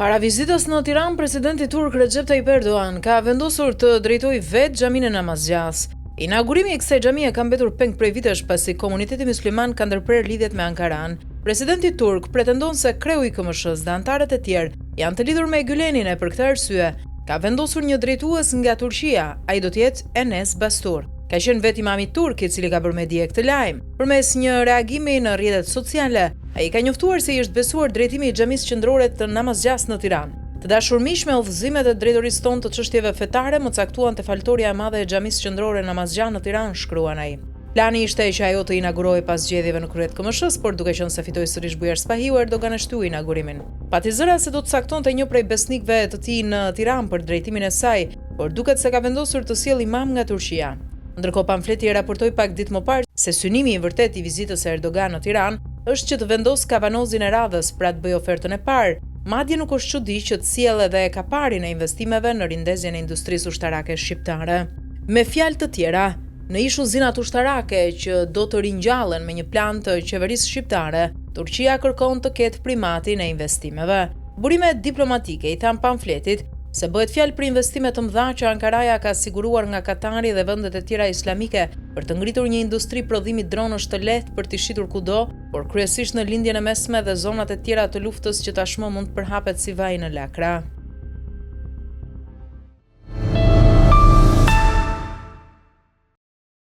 Para vizitës në Tiranë, presidenti turk Recep Tayyip Erdogan ka vendosur të drejtojë vetë xhamin e Namazgjas. Inaugurimi i kësaj xhamie ka mbetur peng prej vitesh pasi komuniteti musliman ka ndërprer lidhjet me Ankaran. Presidenti turk pretendon se kreu i KMSH-s dhe anëtarët e tjerë janë të lidhur me Gülenin e për këtë arsye ka vendosur një drejtues nga Turqia, ai do të jetë Enes Bastur. Ka qenë vetë imami turk i cili ka bërë me dije këtë lajm. Përmes një reagimi në rrjetet sociale, ai ka njoftuar se i është besuar drejtimi i xhamisë qendrore të Namazgjas në Tiranë. Të dashur miq, me udhëzimet e drejtorisë tonë të çështjeve fetare më caktuan te faltoria e madhe e xhamisë qendrore Namazgja në Tiranë, shkruan ai. Plani ishte që ajo të inaugurohej pas zgjedhjeve në krye të KMSH-s, por duke qenë se fitoi sërish Bujar Spahiu, Erdogan e shtyi inaugurimin. Pati zëra se do të caktonte një prej besnikëve të tij në Tiranë për drejtimin e saj, por duket se ka vendosur të sjellë imam nga Turqia. Ndërkohë pamfleti e raportoi pak ditë më parë se synimi i vërtet i vizitës së Erdogan në Tiranë është që të vendosë kavanozin e radhës pra të bëjë ofertën e parë. Madje nuk është çudi që të sjellë edhe e kaparin e investimeve në rindezjen e industrisë ushtarake shqiptare. Me fjalë të tjera, në ish uzinat ushtarake që do të ringjallen me një plan të qeverisë shqiptare, Turqia kërkon të ketë primatin e investimeve. Burimet diplomatike i than pamfletit se bëhet fjalë për investime të mëdha që Ankaraja ka siguruar nga Katari dhe vendet e tjera islamike për të ngritur një industri prodhimi dronësh të lehtë për t'i shitur kudo, por kryesisht në lindjen e mesme dhe zonat e tjera të luftës që tashmë mund të përhapet si vaj në lakra.